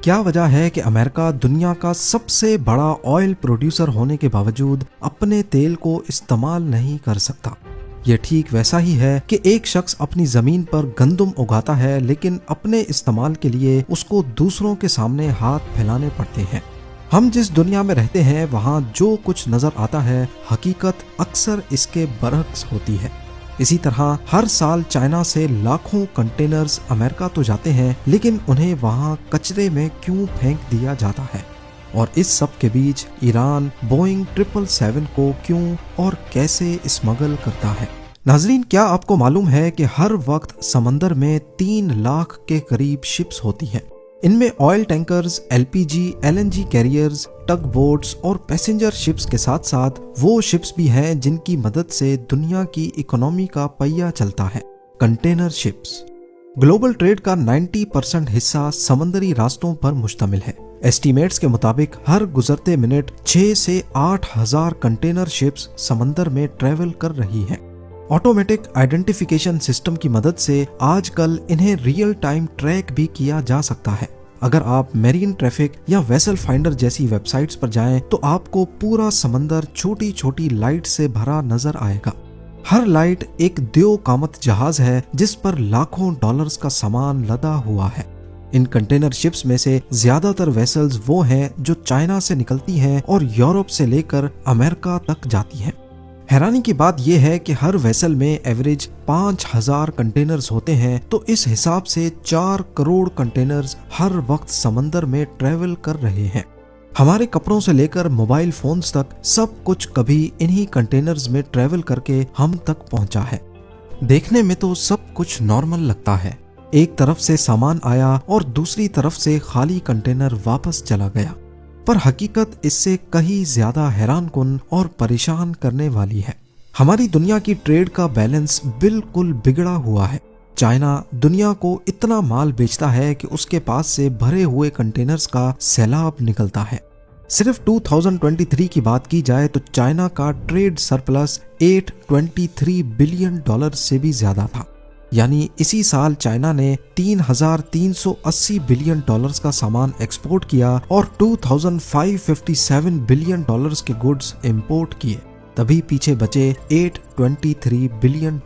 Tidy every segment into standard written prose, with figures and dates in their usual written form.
क्या वजह है कि अमेरिका दुनिया का सबसे बड़ा ऑयल प्रोड्यूसर होने के बावजूद अपने तेल को इस्तेमाल नहीं कर सकता? ये ठीक वैसा ही है कि एक शख्स अपनी जमीन पर गंदम उगाता है लेकिन अपने इस्तेमाल के लिए उसको दूसरों के सामने हाथ फैलाने पड़ते हैं। हम जिस दुनिया में रहते हैं वहाँ जो कुछ नजर आता है हकीकत अक्सर इसके बरअक्स होती है। इसी तरह हर साल चाइना से लाखों कंटेनर्स अमेरिका तो जाते हैं लेकिन उन्हें वहाँ कचरे में क्यों फेंक दिया जाता है? और इस सब के बीच ईरान बोइंग 777 को क्यों और कैसे स्मगल करता है? नाजरीन, क्या आपको मालूम है कि हर वक्त समंदर में 3 लाख के करीब शिप्स होती हैं। इनमें oil tankers, LPG, LNG carriers, tug boats और पैसेंजर शिप्स के साथ साथ वो शिप्स भी हैं जिनकी मदद से दुनिया की इकोनॉमी का पहिया चलता है, कंटेनर शिप्स। ग्लोबल ट्रेड का 90% हिस्सा समंदरी रास्तों पर मुश्तमिल है। एस्टीमेट्स के मुताबिक हर गुजरते मिनट 6 से 8 हजार कंटेनर शिप्स समंदर में ट्रेवल कर रही हैं। ऑटोमेटिक आइडेंटिफिकेशन सिस्टम की मदद से आजकल इन्हें रियल टाइम ट्रैक भी किया जा सकता है। अगर आप मैरीन ट्रैफिक या वेसल फाइंडर जैसी वेबसाइट्स पर जाएं तो आपको पूरा समंदर छोटी छोटी लाइट से भरा नजर आएगा। हर लाइट एक द्यो कामत जहाज है जिस पर लाखों डॉलर्स का सामान लदा हुआ है। इन कंटेनर शिप्स में से ज्यादातर वेसल्स वो हैं जो चाइना से निकलती हैं और यूरोप से लेकर अमेरिका तक जाती हैं। हैरानी की बात यह है कि हर वेसल में एवरेज 5000 कंटेनर्स होते हैं, तो इस हिसाब से 4 करोड़ कंटेनर्स हर वक्त समंदर में ट्रेवल कर रहे हैं। हमारे कपड़ों से लेकर मोबाइल फोन्स तक सब कुछ कभी इन्हीं कंटेनर्स में ट्रेवल करके हम तक पहुंचा है। देखने में तो सब कुछ नॉर्मल लगता है, एक तरफ से सामान आया और दूसरी तरफ से खाली कंटेनर वापस चला गया, पर हकीकत इससे कहीं ज्यादा हैरानकुन और परेशान करने वाली है। हमारी दुनिया की ट्रेड का बैलेंस बिल्कुल बिगड़ा हुआ है। चाइना दुनिया को इतना माल बेचता है कि उसके पास से भरे हुए कंटेनर्स का सैलाब निकलता है। सिर्फ 2023 की बात की जाए तो चाइना का ट्रेड सरप्लस $823 बिलियन से भी ज्यादा था। यानी इसी साल चाइना ने $3,380 बिलियन का सामान एक्सपोर्ट किया और $2,557 बिलियन के गुड्स इंपोर्ट किए, तभी पीछे बचे $823 बिलियन।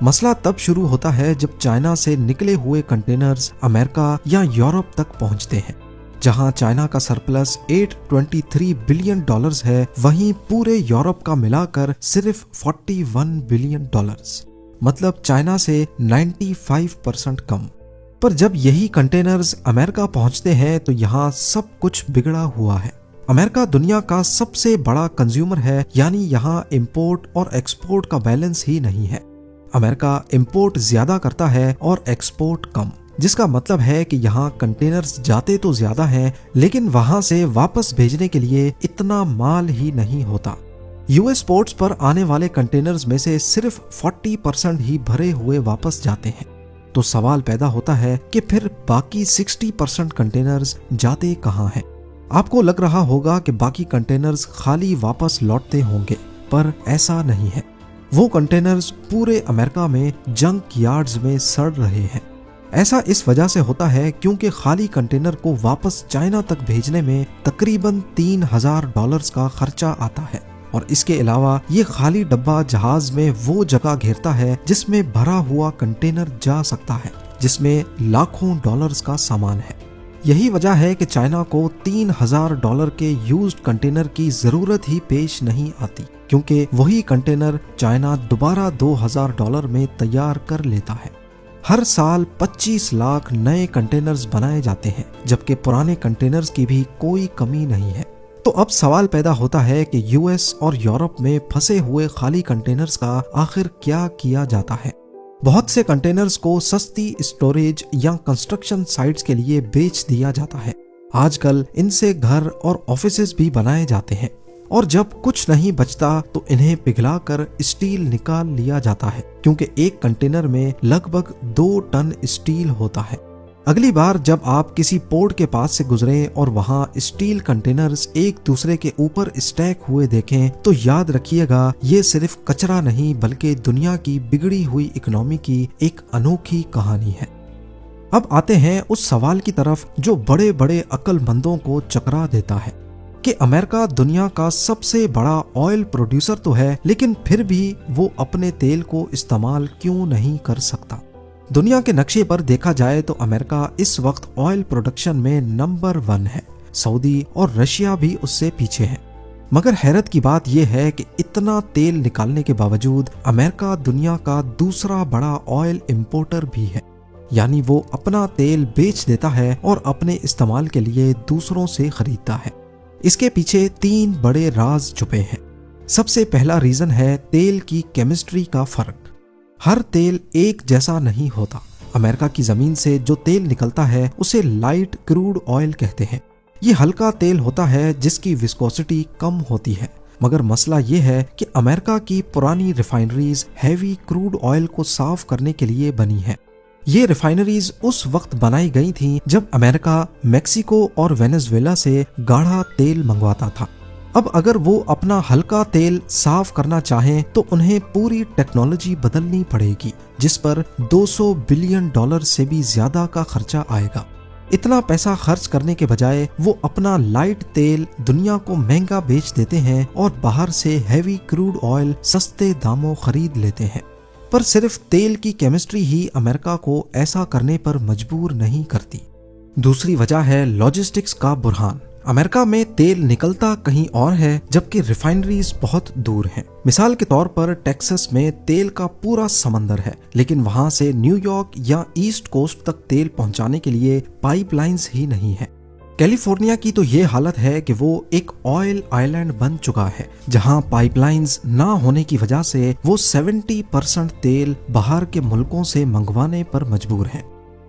मसला तब शुरू होता है जब चाइना से निकले हुए कंटेनर्स अमेरिका या यूरोप तक पहुंचते हैं। जहां चाइना का सरप्लस $823 बिलियन है, वहीं पूरे यूरोप का मिलाकर सिर्फ $41 बिलियन, मतलब चाइना से 95% कम। पर जब यही कंटेनर्स अमेरिका पहुंचते हैं तो यहाँ सब कुछ बिगड़ा हुआ है। अमेरिका दुनिया का सबसे बड़ा कंज्यूमर है, यानी यहाँ इंपोर्ट और एक्सपोर्ट का बैलेंस ही नहीं है। अमेरिका इंपोर्ट ज्यादा करता है और एक्सपोर्ट कम, जिसका मतलब है कि यहाँ कंटेनर्स जाते तो ज्यादा हैं लेकिन वहां से वापस भेजने के लिए इतना माल ही नहीं होता। यूएस पोर्ट्स पर आने वाले कंटेनर्स में से सिर्फ 40% ही भरे हुए वापस जाते हैं। तो सवाल पैदा होता है कि फिर बाकी 60% कंटेनर्स जाते कहां हैं? आपको लग रहा होगा कि बाकी कंटेनर्स खाली वापस लौटते होंगे, पर ऐसा नहीं है। वो कंटेनर्स पूरे अमेरिका में जंक यार्ड्स में सड़ रहे हैं। ऐसा इस वजह से होता है क्योंकि खाली कंटेनर को वापस चाइना तक भेजने में तकरीबन $3,000 का खर्चा आता है। और इसके अलावा ये खाली डब्बा जहाज में वो जगह घेरता है जिसमें भरा हुआ कंटेनर जा सकता है, जिसमें लाखों डॉलर्स का सामान है। यही वजह है कि चाइना को $3,000 के यूज्ड कंटेनर की जरूरत ही पेश नहीं आती, क्योंकि वही कंटेनर चाइना दोबारा $2,000 में तैयार कर लेता है। हर साल 25 लाख नए कंटेनर्स बनाए जाते हैं, जबकि पुराने कंटेनर्स की भी कोई कमी नहीं है। तो अब सवाल पैदा होता है कि यूएस और यूरोप में फंसे हुए खाली कंटेनर्स का आखिर क्या किया जाता है? बहुत से कंटेनर्स को सस्ती स्टोरेज या कंस्ट्रक्शन साइट्स के लिए बेच दिया जाता है। आजकल इनसे घर और ऑफिसेज भी बनाए जाते हैं, और जब कुछ नहीं बचता तो इन्हें पिघलाकर स्टील निकाल लिया जाता है, क्योंकि एक कंटेनर में लगभग 2 टन स्टील होता है। अगली बार जब आप किसी पोर्ट के पास से गुजरें और वहां स्टील कंटेनर्स एक दूसरे के ऊपर स्टैक हुए देखें तो याद रखिएगा, ये सिर्फ कचरा नहीं बल्कि दुनिया की बिगड़ी हुई इकोनॉमी की एक अनोखी कहानी है। अब आते हैं उस सवाल की तरफ जो बड़े बड़े अक्लमंदों को चकरा देता है कि अमेरिका दुनिया का सबसे बड़ा ऑयल प्रोड्यूसर तो है, लेकिन फिर भी वो अपने तेल को इस्तेमाल क्यों नहीं कर सकता। दुनिया के नक्शे पर देखा जाए तो अमेरिका इस वक्त ऑयल प्रोडक्शन में नंबर 1 है। सऊदी और रशिया भी उससे पीछे हैं। मगर हैरत की बात यह है कि इतना तेल निकालने के बावजूद अमेरिका दुनिया का दूसरा बड़ा ऑयल इंपोर्टर भी है। यानी वो अपना तेल बेच देता है और अपने इस्तेमाल के लिए दूसरों से खरीदता है। इसके पीछे 3 बड़े राज छुपे हैं। सबसे पहला रीजन है तेल की केमिस्ट्री का फर्क। हर तेल एक जैसा नहीं होता। अमेरिका की जमीन से जो तेल निकलता है उसे लाइट क्रूड ऑयल कहते हैं। ये हल्का तेल होता है जिसकी विस्कोसिटी कम होती है। मगर मसला ये है कि अमेरिका की पुरानी रिफाइनरीज हैवी क्रूड ऑयल को साफ करने के लिए बनी है। ये रिफाइनरीज उस वक्त बनाई गई थी जब अमेरिका मेक्सिको और वेनेजुएला से गाढ़ा तेल मंगवाता था। अब अगर वो अपना हल्का तेल साफ करना चाहें तो उन्हें पूरी टेक्नोलॉजी बदलनी पड़ेगी, जिस पर $200 बिलियन से भी ज्यादा का खर्चा आएगा। इतना पैसा खर्च करने के बजाय वो अपना लाइट तेल दुनिया को महंगा बेच देते हैं और बाहर से हैवी क्रूड ऑयल सस्ते दामों खरीद लेते हैं। पर सिर्फ तेल की केमिस्ट्री ही अमेरिका को ऐसा करने पर मजबूर नहीं करती। दूसरी वजह है लॉजिस्टिक्स का बुरहान। अमेरिका में तेल निकलता कहीं और है जबकि रिफाइनरीज बहुत दूर हैं। मिसाल के तौर पर टेक्सास में तेल का पूरा समंदर है, लेकिन वहां से न्यूयॉर्क या ईस्ट कोस्ट तक तेल पहुंचाने के लिए पाइपलाइंस ही नहीं है। कैलिफोर्निया की तो ये हालत है कि वो एक ऑयल आइलैंड बन चुका है, जहां पाइपलाइंस ना होने की वजह से वो 70% तेल बाहर के मुल्कों से मंगवाने पर मजबूर हैं।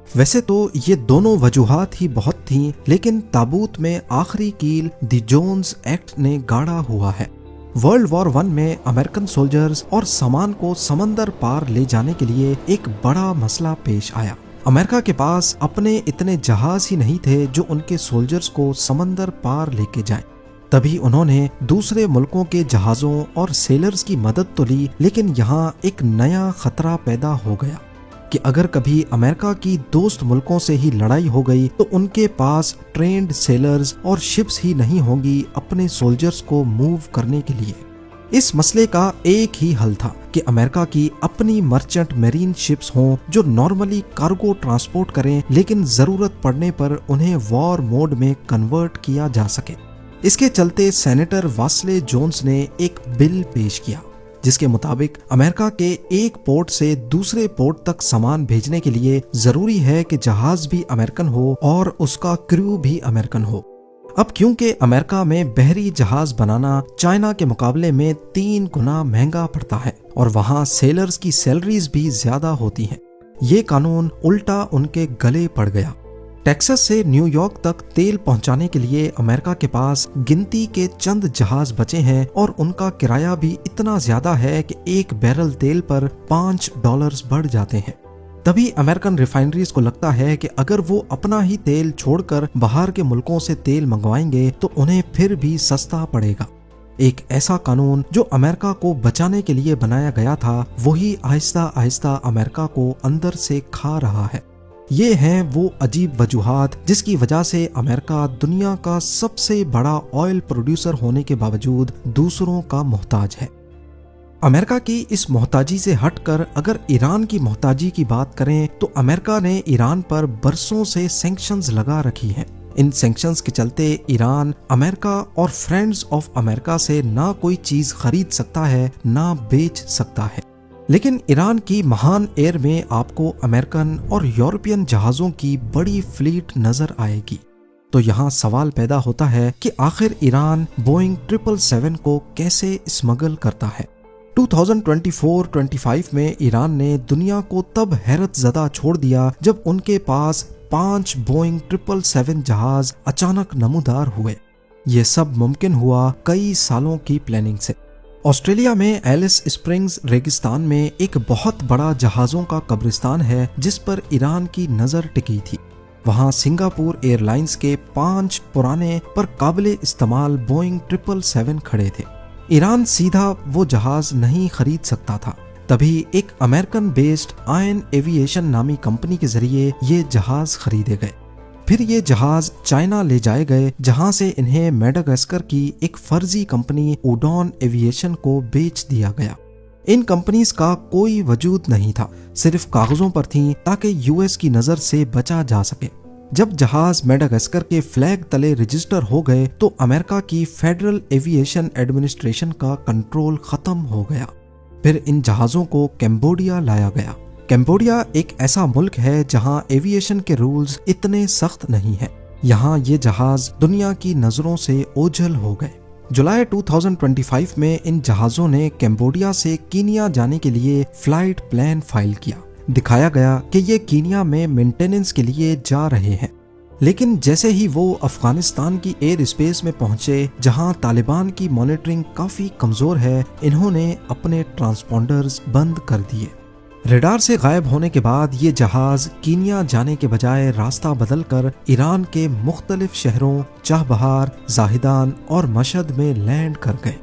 वैसे तो ये दोनों वजूहात ही बहुत थीं, लेकिन ताबूत में आखिरी कील द जोन्स एक्ट ने गाड़ा हुआ है। वर्ल्ड वॉर 1 में अमेरिकन सोल्जर्स और सामान को समंदर पार ले जाने के लिए एक बड़ा मसला पेश आया। अमेरिका के पास अपने इतने जहाज ही नहीं थे जो उनके सोल्जर्स को समंदर पार लेके जाएं। तभी उन्होंने दूसरे मुल्कों के जहाजों और सेलर्स की मदद तो ली, लेकिन यहाँ एक नया खतरा पैदा हो गया कि अगर कभी अमेरिका की दोस्त मुल्कों से ही लड़ाई हो गई तो उनके पास ट्रेंड सेलर्स और शिप्स ही नहीं होंगी अपने सोल्जर्स को मूव करने के लिए। इस मसले का एक ही हल था कि अमेरिका की अपनी मर्चेंट मेरीन शिप्स हों जो नॉर्मली कार्गो ट्रांसपोर्ट करें, लेकिन जरूरत पड़ने पर उन्हें वॉर मोड में कन्वर्ट किया जा सके। इसके चलते सेनेटर वास्ले जोन्स ने एक बिल पेश किया जिसके मुताबिक अमेरिका के एक पोर्ट से दूसरे पोर्ट तक सामान भेजने के लिए जरूरी है कि जहाज भी अमेरिकन हो और उसका क्रू भी अमेरिकन हो। अब क्योंकि अमेरिका में बहरी जहाज बनाना चाइना के मुकाबले में 3 गुना महंगा पड़ता है और वहाँ सेलर्स की सैलरीज भी ज्यादा होती हैं, ये कानून उल्टा उनके गले पड़ गया। टेक्सास से न्यूयॉर्क तक तेल पहुंचाने के लिए अमेरिका के पास गिनती के चंद जहाज बचे हैं और उनका किराया भी इतना ज्यादा है कि एक बैरल तेल पर $5 बढ़ जाते हैं। तभी अमेरिकन रिफाइनरीज को लगता है कि अगर वो अपना ही तेल छोड़कर बाहर के मुल्कों से तेल मंगवाएंगे तो उन्हें फिर भी सस्ता पड़ेगा। एक ऐसा कानून जो अमेरिका को बचाने के लिए बनाया गया था, वही आहिस्ता आहिस्ता अमेरिका को अंदर से खा रहा है। ये हैं वो अजीब वजूहात जिसकी वजह से अमेरिका दुनिया का सबसे बड़ा ऑयल प्रोड्यूसर होने के बावजूद दूसरों का मोहताज है। अमेरिका की इस मोहताजी से हटकर अगर ईरान की मोहताजी की बात करें तो अमेरिका ने ईरान पर बरसों से सैंक्शंस लगा रखी हैं। इन सैंक्शंस के चलते ईरान अमेरिका और फ्रेंड्स ऑफ अमेरिका से ना कोई चीज खरीद सकता है ना बेच सकता है। लेकिन ईरान की महान एयर में आपको अमेरिकन और यूरोपियन जहाजों की बड़ी फ्लीट नजर आएगी। तो यहाँ सवाल पैदा होता है कि आखिर ईरान बोइंग 777 को कैसे स्मगल करता है। 2024-25 में ईरान ने दुनिया को तब हैरत ज़दा छोड़ दिया जब उनके पास 5 बोइंग 777 जहाज अचानक नमूदार हुए। ये सब मुमकिन हुआ कई सालों की प्लानिंग से। ऑस्ट्रेलिया में एलिस स्प्रिंग्स रेगिस्तान में एक बहुत बड़ा जहाज़ों का कब्रिस्तान है जिस पर ईरान की नज़र टिकी थी। वहाँ सिंगापुर एयरलाइंस के 5 पुराने पर काबिले इस्तेमाल बोइंग 777 खड़े थे। ईरान सीधा वो जहाज नहीं खरीद सकता था, तभी एक अमेरिकन बेस्ड आयन एविएशन नामी कंपनी के जरिए ये जहाज खरीदे गए। फिर ये जहाज चाइना ले जाए गए, जहां से इन्हें मेडागास्कर की एक फर्जी कंपनी उडॉन एविएशन को बेच दिया गया। इन कंपनीज का कोई वजूद नहीं था, सिर्फ कागजों पर थीं ताकि यूएस की नजर से बचा जा सके। जब जहाज मेडागास्कर के फ्लैग तले रजिस्टर हो गए तो अमेरिका की फेडरल एविएशन एडमिनिस्ट्रेशन का कंट्रोल खत्म हो गया। फिर इन जहाजों को कैम्बोडिया लाया गया। कैम्बोडिया एक ऐसा मुल्क है जहां एविएशन के रूल्स इतने सख्त नहीं हैं। यहाँ ये जहाज दुनिया की नजरों से ओझल हो गए। जुलाई 2025 में इन जहाजों ने कैम्बोडिया से कीनिया जाने के लिए फ्लाइट प्लान फाइल किया। दिखाया गया कि ये कीनिया में मेंटेनेंस के लिए जा रहे हैं, लेकिन जैसे ही वो अफगानिस्तान की एयर स्पेस में पहुंचे, जहां तालिबान की मॉनिटरिंग काफी कमजोर है, इन्होंने अपने ट्रांसपॉन्डर्स बंद कर दिए। रडार से गायब होने के बाद ये जहाज कीनिया जाने के बजाय रास्ता बदलकर ईरान के मुख्तलिफ शहरों चाहबहार, जाहिदान और मशहद में लैंड कर गए।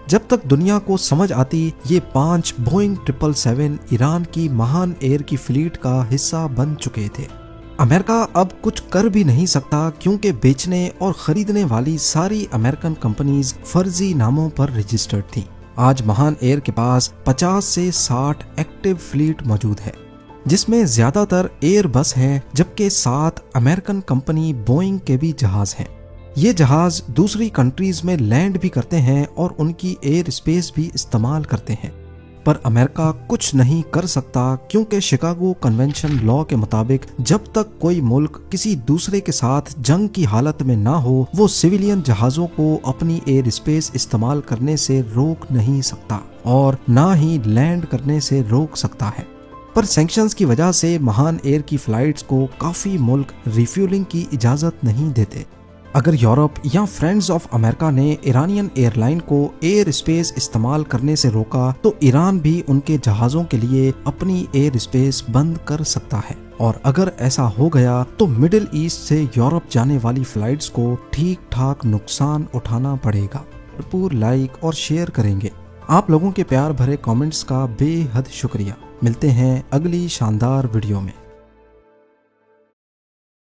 जब तक दुनिया को समझ आती, ये 5 बोइंग 777 ईरान की महान एयर की फ्लीट का हिस्सा बन चुके थे। अमेरिका अब कुछ कर भी नहीं सकता क्योंकि बेचने और खरीदने वाली सारी अमेरिकन कंपनीज फर्जी नामों पर रजिस्टर्ड थी। आज महान एयर के पास 50 से 60 एक्टिव फ्लीट मौजूद है, जिसमें ज्यादातर एयर बस हैं, जबकि 7 अमेरिकन कंपनी बोइंग के भी जहाज हैं। ये जहाज दूसरी कंट्रीज में लैंड भी करते हैं और उनकी एयर स्पेस भी इस्तेमाल करते हैं, पर अमेरिका कुछ नहीं कर सकता क्योंकि शिकागो कन्वेंशन लॉ के मुताबिक जब तक कोई मुल्क किसी दूसरे के साथ जंग की हालत में ना हो, वो सिविलियन जहाजों को अपनी एयर स्पेस इस्तेमाल करने से रोक नहीं सकता और ना ही लैंड करने से रोक सकता है। पर सैंक्शंस की वजह से महान एयर की फ्लाइट्स को काफी मुल्क रिफ्यूलिंग की इजाजत नहीं देते। अगर यूरोप या फ्रेंड्स ऑफ अमेरिका ने ईरानियन एयरलाइन को एयर स्पेस इस्तेमाल करने से रोका, तो ईरान भी उनके जहाज़ों के लिए अपनी एयर स्पेस बंद कर सकता है। और अगर ऐसा हो गया तो मिडिल ईस्ट से यूरोप जाने वाली फ्लाइट्स को ठीक ठाक नुकसान उठाना पड़ेगा। भरपूर लाइक और शेयर करेंगे। आप लोगों के प्यार भरे कमेंट्स का बेहद शुक्रिया। मिलते हैं अगली शानदार वीडियो में।